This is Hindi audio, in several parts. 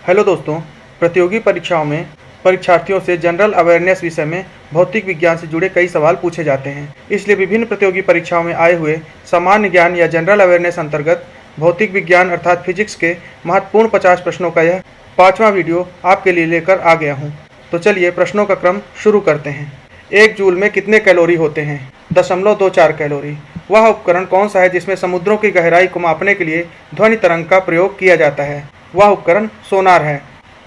हेलो दोस्तों, प्रतियोगी परीक्षाओं में परीक्षार्थियों से जनरल अवेयरनेस विषय में भौतिक विज्ञान से जुड़े कई सवाल पूछे जाते हैं। इसलिए विभिन्न प्रतियोगी परीक्षाओं में आए हुए सामान्य ज्ञान या जनरल अवेयरनेस अंतर्गत भौतिक विज्ञान अर्थात फिजिक्स के महत्वपूर्ण 50 प्रश्नों का यह 5वां वीडियो आपके लिए लेकर आ गया हूँ। तो चलिए प्रश्नों का क्रम शुरू करते हैं। 1 जूल में कितने कैलोरी होते हैं? 0.24 कैलोरी। वह उपकरण कौन सा है जिसमें समुद्रों की गहराई को मापने के लिए ध्वनि तरंग का प्रयोग किया जाता है? वह उपकरण सोनार है।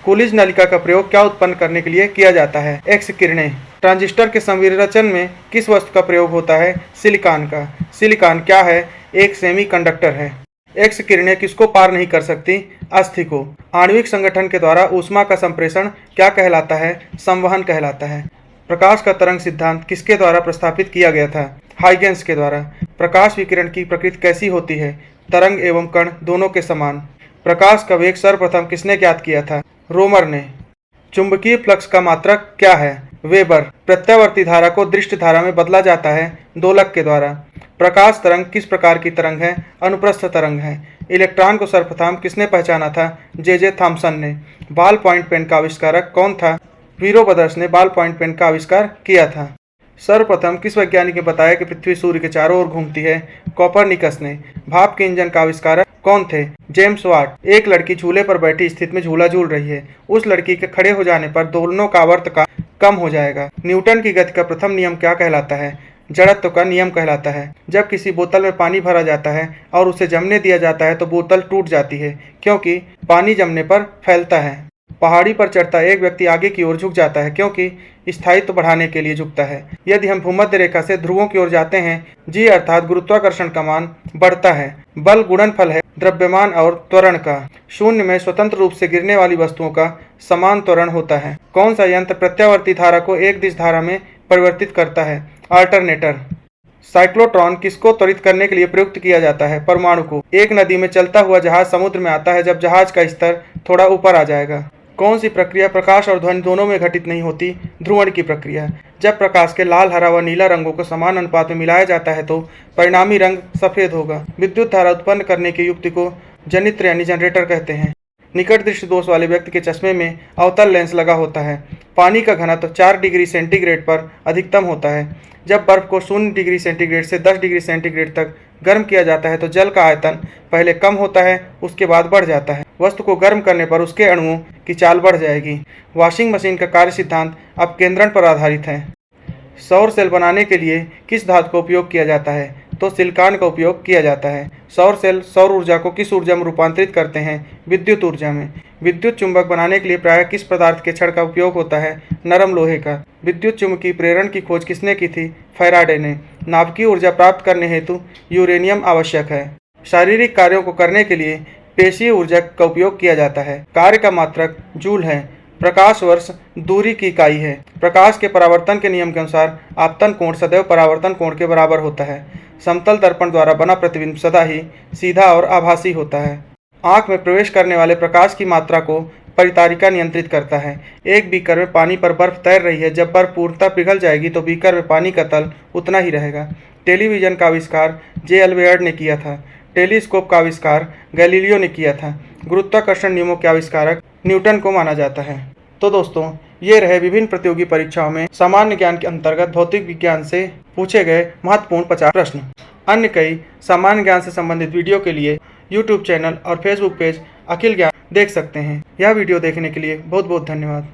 कूलिज नलिका का प्रयोग क्या उत्पन्न करने के लिए किया जाता है? एक्स किरणें। ट्रांजिस्टर के संविरचन में किस वस्तु का प्रयोग होता है? सिलिकॉन का। सिलिकॉन क्या है? एक सेमीकंडक्टर है। एक्स किरणें किसको पार नहीं कर सकती? अस्थि को। आणविक संगठन के द्वारा ऊष्मा का संप्रेषण क्या कहलाता है? संवहन कहलाता है। प्रकाश का तरंग सिद्धांत किसके द्वारा प्रस्तावित किया गया था? हाइगेंस के द्वारा। प्रकाश विकिरण की प्रकृति कैसी होती है? तरंग एवं कण दोनों के समान। प्रकाश का वेग सर्वप्रथम किसने ज्ञात किया था? रोमर ने। चुंबकीय फ्लक्स का मात्रक क्या है? वेबर। प्रत्यावर्ती धारा को दृष्ट धारा में बदला जाता है दोलक के द्वारा। प्रकाश तरंग किस प्रकार की तरंग है? अनुप्रस्थ तरंग है। इलेक्ट्रॉन को सर्वप्रथम किसने पहचाना था? जे थॉमसन ने। बॉल पॉइंट पेन का आविष्कारक कौन था? वीरो ब्रदर्स ने बॉल पॉइंट पेन का आविष्कार किया था। सर्वप्रथम किस वैज्ञानिक ने बताया कि पृथ्वी सूर्य के चारों ओर घूमती है? कोपरनिकस ने। भाप के इंजन का आविष्कारक कौन थे? James Watt. एक लड़की झूले पर बैठी स्थिति में झूला झूल रही है। उस लड़की के खड़े हो जाने पर दोलनों का आवर्त का कम हो जाएगा। न्यूटन की गति का प्रथम नियम क्या कहलाता है? जड़त्व का नियम कहलाता है। जब किसी बोतल में पानी भरा जाता है और उसे जमने दिया जाता है तो बोतल टूट जाती है, क्योंकि पानी जमने पर फैलता है। पहाड़ी पर चढ़ता एक व्यक्ति आगे की ओर झुक जाता है, क्योंकि स्थायित्व बढ़ाने के लिए झुकता है। यदि हम भूमध्य रेखा से ध्रुवों की ओर जाते हैं, जी अर्थात गुरुत्वाकर्षण का मान बढ़ता है। बल गुणनफल है द्रव्यमान और त्वरण का। शून्य में स्वतंत्र रूप से गिरने वाली वस्तुओं का समान त्वरण होता है। कौन सा यंत्र प्रत्यावर्ती धारा को एक दिश धारा में परिवर्तित करता है? अल्टरनेटर। साइक्लोट्रॉन किसको त्वरित करने के लिए प्रयुक्त किया जाता है? परमाणु को। एक नदी में चलता हुआ जहाज समुद्र में आता है जब जहाज का स्तर थोड़ा ऊपर आ जाएगा। कौन सी प्रक्रिया प्रकाश और ध्वनि दोनों में घटित नहीं होती? ध्रुवण की प्रक्रिया। जब प्रकाश के लाल, हरा व नीला रंगों को समान अनुपात में मिलाया जाता है तो परिणामी रंग सफेद होगा। विद्युत धारा उत्पन्न करने की युक्ति को जनित्र यानी जनरेटर कहते हैं। निकट दृष्टि दोष वाले व्यक्ति के चश्मे में अवतल लेंस लगा होता है। पानी का घनत्व 4 डिग्री सेंटीग्रेड पर अधिकतम होता है। जब बर्फ को 0 डिग्री सेंटीग्रेड से 10 डिग्री सेंटीग्रेड तक गर्म किया जाता है तो जल का आयतन पहले कम होता है, उसके बाद बढ़ जाता है। वस्तु को गर्म करने पर उसके अणुओं की चाल बढ़ जाएगी। वॉशिंग मशीन का कार्य सिद्धांत अपकेंद्रण पर आधारित है। सौर सेल बनाने के लिए किस धातु का उपयोग किया जाता है? तो सिलिकॉन का उपयोग किया जाता है। सौर सेल सौर ऊर्जा को किस ऊर्जा में रूपांतरित करते हैं? विद्युत ऊर्जा में। विद्युत चुंबक बनाने के लिए प्रायः किस पदार्थ के छड़ का उपयोग होता है? नरम लोहे का। विद्युत चुम्बकीय प्रेरण की खोज किसने की थी? फैराडे ने। नाभिकीय ऊर्जा प्राप्त करने हेतु यूरेनियम आवश्यक है। शारीरिक कार्यों को करने के लिए पेशीय ऊर्जा का उपयोग किया जाता है। कार्य का मात्रक जूल है। प्रकाश वर्ष दूरी की इकाई है। प्रकाश के परावर्तन के नियम के अनुसार आपतन कोण सदैव परावर्तन कोण के बराबर होता है। समतल दर्पण द्वारा बना प्रतिबिंब सदा ही सीधा और आभासी होता है। आंख में प्रवेश करने वाले प्रकाश की मात्रा को परितारिका नियंत्रित करता है। एक बीकर में पानी पर बर्फ तैर रही है। जब बर्फ पूर्णतः पिघल जाएगी तो बीकर में पानी का तल उतना ही रहेगा। टेलीविजन का आविष्कार जे अल्वेयर्ड ने किया था। टेलीस्कोप का आविष्कार गैलीलियो ने किया था। गुरुत्वाकर्षण नियमों के आविष्कारक न्यूटन को माना जाता है। तो दोस्तों, ये रहे विभिन्न प्रतियोगी परीक्षाओं में सामान्य ज्ञान के अंतर्गत भौतिक विज्ञान से पूछे गए महत्वपूर्ण 50 प्रश्न। अन्य कई सामान्य ज्ञान से संबंधित वीडियो के लिए यूट्यूब चैनल और फेसबुक पेज अखिल ज्ञान देख सकते हैं। यह वीडियो देखने के लिए बहुत बहुत धन्यवाद।